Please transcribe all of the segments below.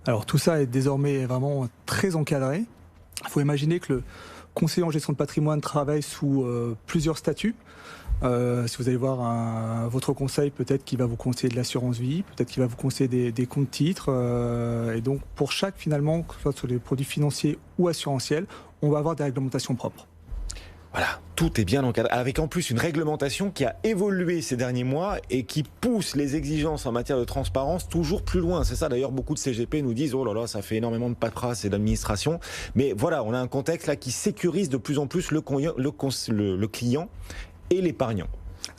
Alors tout ça est désormais vraiment très encadré. Il faut imaginer que le conseiller en gestion de patrimoine travaille sous plusieurs statuts. Si vous allez voir votre conseil, peut-être qu'il va vous conseiller de l'assurance vie, peut-être qu'il va vous conseiller des comptes titres. Et donc pour chaque finalement, que ce soit sur les produits financiers ou assurantiels, on va avoir des réglementations propres. Voilà, tout est bien encadré, avec en plus une réglementation qui a évolué ces derniers mois et qui pousse les exigences en matière de transparence toujours plus loin. C'est ça d'ailleurs, beaucoup de CGP nous disent « Oh là là, ça fait énormément de paperasse et d'administration ». Mais voilà, on a un contexte là qui sécurise de plus en plus le client et l'épargnant.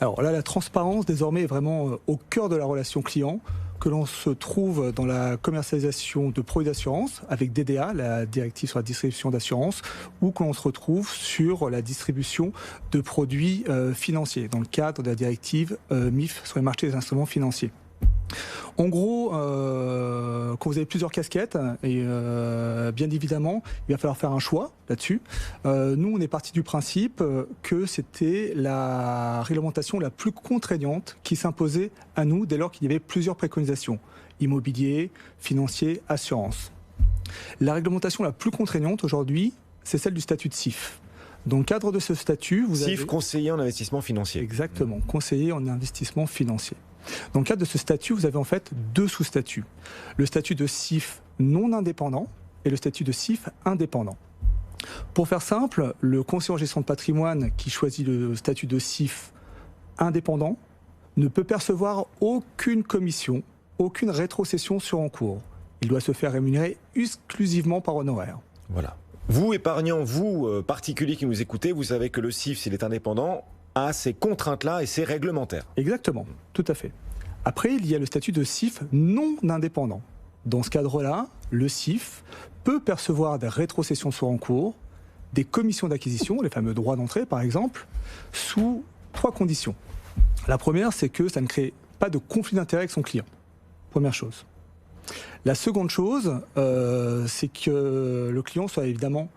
Alors là, la transparence désormais est vraiment au cœur de la relation client, que l'on se trouve dans la commercialisation de produits d'assurance avec DDA, la directive sur la distribution d'assurance, ou que l'on se retrouve sur la distribution de produits financiers dans le cadre de la directive MIF sur les marchés des instruments financiers. En gros, quand vous avez plusieurs casquettes, et bien évidemment, il va falloir faire un choix là-dessus. Nous, on est parti du principe que c'était la réglementation la plus contraignante qui s'imposait à nous dès lors qu'il y avait plusieurs préconisations. Immobilier, financier, assurance. La réglementation la plus contraignante aujourd'hui, c'est celle du statut de CIF. Dans le cadre de ce statut, vous avez... CIF, conseiller en investissement financier. Exactement, conseiller en investissement financier. Dans le cadre de ce statut, vous avez en fait deux sous-statuts. Le statut de CIF non indépendant et le statut de CIF indépendant. Pour faire simple, le conseiller en gestion de patrimoine qui choisit le statut de CIF indépendant ne peut percevoir aucune commission, aucune rétrocession sur encours. Il doit se faire rémunérer exclusivement par honoraire. Voilà. Vous, épargnants, vous, particuliers qui nous écoutez, vous savez que le CIF, s'il est indépendant, a ces contraintes-là et c'est réglementaire. Exactement, tout à fait. Après, il y a le statut de CIF non indépendant. Dans ce cadre-là, le CIF peut percevoir des rétrocessions sur encours, des commissions d'acquisition, les fameux droits d'entrée par exemple, sous 3 conditions. La première, c'est que ça ne crée pas de conflit d'intérêt avec son client. Première chose. La seconde chose, c'est que le client soit évidemment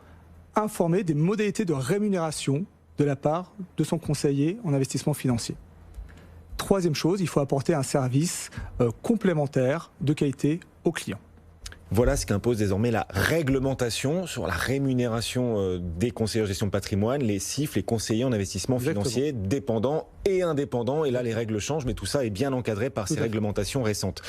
informé des modalités de rémunération de la part de son conseiller en investissement financier. Troisième chose, il faut apporter un service complémentaire de qualité au client. Voilà ce qu'impose désormais la réglementation sur la rémunération des conseillers en gestion de patrimoine, les CIF, les conseillers en investissement financier, dépendants et indépendants. Et là, les règles changent, mais tout ça est bien encadré par ces réglementations récentes.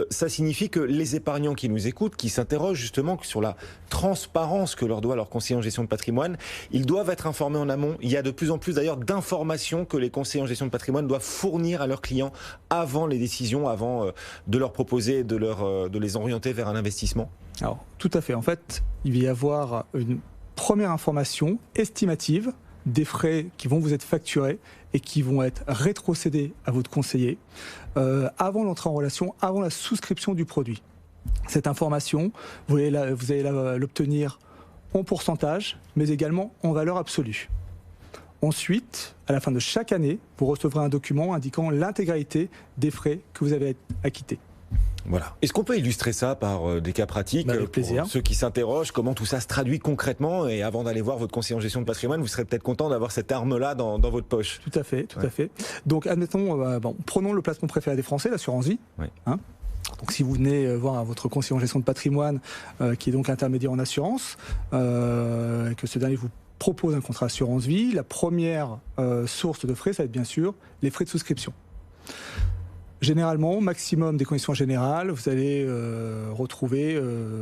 Ça signifie que les épargnants qui nous écoutent, qui s'interrogent justement sur la transparence que leur doit leur conseiller en gestion de patrimoine, ils doivent être informés en amont. Il y a de plus en plus d'ailleurs d'informations que les conseillers en gestion de patrimoine doivent fournir à leurs clients avant les décisions, avant de leur proposer, de les orienter vers un investissement. Alors, tout à fait. En fait, il va y avoir une première information estimative des frais qui vont vous être facturés et qui vont être rétrocédés à votre conseiller avant l'entrée en relation, avant la souscription du produit. Cette information, vous allez l'obtenir en pourcentage, mais également en valeur absolue. Ensuite, à la fin de chaque année, vous recevrez un document indiquant l'intégralité des frais que vous avez acquittés. Voilà. Est-ce qu'on peut illustrer ça par des cas pratiques pour ceux qui s'interrogent comment tout ça se traduit concrètement, et avant d'aller voir votre conseiller en gestion de patrimoine, vous serez peut-être content d'avoir cette arme-là dans votre poche. Tout à fait, tout à fait. Donc admettons, prenons le placement préféré des Français, l'assurance vie. Oui. Donc si vous venez voir votre conseiller en gestion de patrimoine, qui est donc intermédiaire en assurance, que ce dernier vous propose un contrat assurance vie, la première source de frais, ça va être bien sûr les frais de souscription. Généralement, au maximum des conditions générales, vous allez retrouver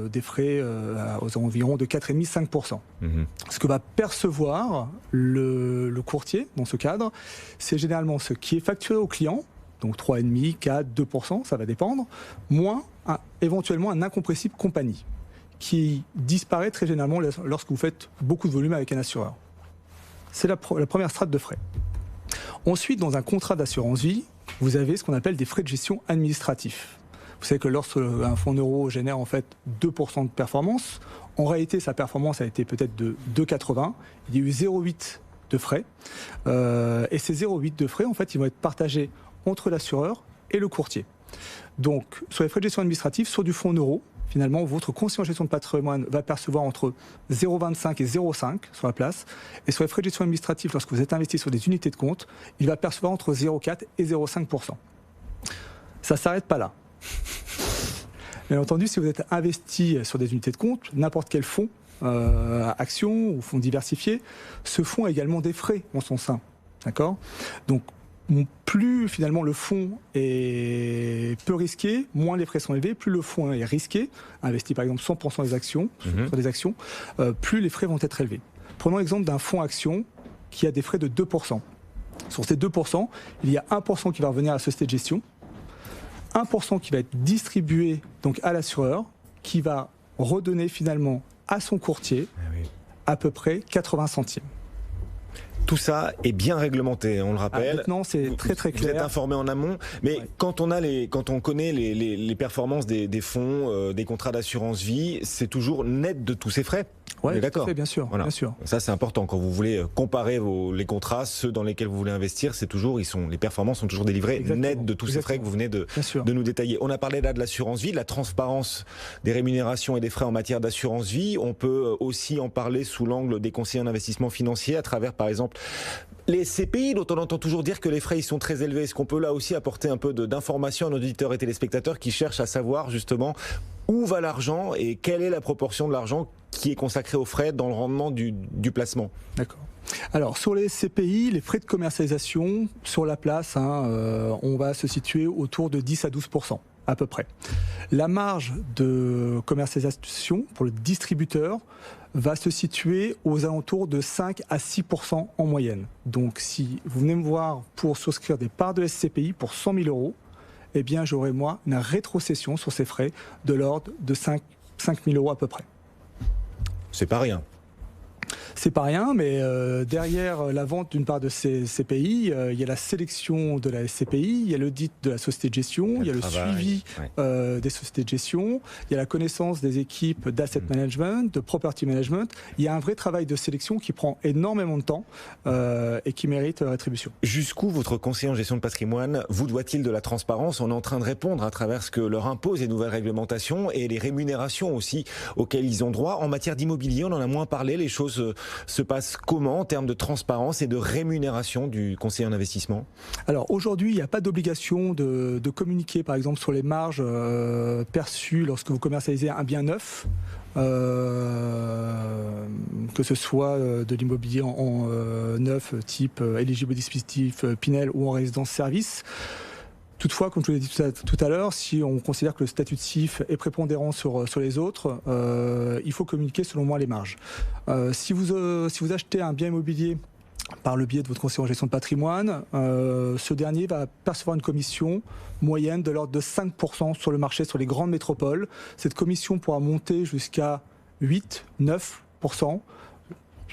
des frais aux environs de 4,5-5%. Ce que va percevoir le courtier dans ce cadre, c'est généralement ce qui est facturé au client, donc 3,5, 4, 2%, ça va dépendre, moins éventuellement un incompressible compagnie, qui disparaît très généralement lorsque vous faites beaucoup de volume avec un assureur. C'est la première strate de frais. Ensuite, dans un contrat d'assurance vie, vous avez ce qu'on appelle des frais de gestion administratifs. Vous savez que lorsqu'un fonds euro génère en fait 2% de performance, en réalité sa performance a été peut-être de 2,80, il y a eu 0,8 de frais. Et ces 0,8 de frais, en fait, ils vont être partagés entre l'assureur et le courtier. Donc, sur les frais de gestion administratifs, sur du fonds euro, finalement, votre conseiller en gestion de patrimoine va percevoir entre 0,25 et 0,5 sur la place. Et sur les frais de gestion administratifs, lorsque vous êtes investi sur des unités de compte, il va percevoir entre 0,4 et 0,5%. Ça ne s'arrête pas là. Bien entendu, si vous êtes investi sur des unités de compte, n'importe quel fonds, actions ou fonds diversifiés, ce fonds a également des frais en son sein. D'accord ? Donc, plus finalement le fonds est peu risqué, moins les frais sont élevés, plus le fonds est risqué, investi par exemple 100% des actions, sur des actions, plus les frais vont être élevés. Prenons l'exemple d'un fonds action qui a des frais de 2%. Sur ces 2%, il y a 1% qui va revenir à la société de gestion, 1% qui va être distribué donc à l'assureur, qui va redonner finalement à son courtier à peu près 80 centimes. Tout ça est bien réglementé, on le rappelle. Maintenant, c'est très très clair. Vous êtes informé en amont, mais quand on connaît les performances des fonds, des contrats d'assurance vie, c'est toujours net de tous ces frais. Oui, d'accord. Bien sûr, voilà. Bien sûr. Ça, c'est important. Quand vous voulez comparer les contrats, ceux dans lesquels vous voulez investir, c'est toujours, les performances sont toujours délivrées net de tous ces frais que vous venez de nous détailler. On a parlé là de l'assurance vie, de la transparence des rémunérations et des frais en matière d'assurance vie. On peut aussi en parler sous l'angle des conseillers en investissement financier à travers, par exemple, les SCPI, dont on entend toujours dire que les frais ils sont très élevés. Est-ce qu'on peut là aussi apporter un peu d'informations à nos auditeurs et téléspectateurs qui cherchent à savoir justement où va l'argent et quelle est la proportion de l'argent qui est consacré aux frais dans le rendement du placement? D'accord. Alors sur les SCPI, les frais de commercialisation sur la place, on va se situer autour de 10 à 12% à peu près. La marge de commercialisation pour le distributeur va se situer aux alentours de 5 à 6% en moyenne. Donc si vous venez me voir pour souscrire des parts de SCPI pour 100 000 euros, eh bien j'aurai moi une rétrocession sur ces frais de l'ordre de 5 000 euros à peu près. C'est pas rien. C'est pas rien, mais derrière la vente d'une part de ces SCPI, il y a la sélection de la SCPI, il y a l'audit de la société de gestion, il y a le suivi des sociétés de gestion, il y a la connaissance des équipes d'asset management, de property management. Il y a un vrai travail de sélection qui prend énormément de temps et qui mérite rétribution. Jusqu'où votre conseiller en gestion de patrimoine vous doit-il de la transparence? On est en train de répondre à travers ce que leur imposent les nouvelles réglementations et les rémunérations aussi auxquelles ils ont droit. En matière d'immobilier, on en a moins parlé, les choses se passe comment en termes de transparence et de rémunération du conseiller en investissement? Alors aujourd'hui, il n'y a pas d'obligation de communiquer par exemple sur les marges perçues lorsque vous commercialisez un bien neuf, que ce soit de l'immobilier en neuf type éligible au dispositif Pinel ou en résidence service. Toutefois, comme je vous l'ai dit tout à l'heure, si on considère que le statut de CIF est prépondérant sur les autres, il faut communiquer selon moi les marges. Si vous achetez un bien immobilier par le biais de votre conseiller en gestion de patrimoine, ce dernier va percevoir une commission moyenne de l'ordre de 5% sur le marché sur les grandes métropoles. Cette commission pourra monter jusqu'à 8-9%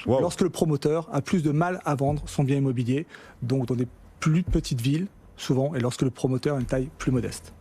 lorsque le promoteur a plus de mal à vendre son bien immobilier, donc dans des plus petites villes, souvent, et lorsque le promoteur a une taille plus modeste.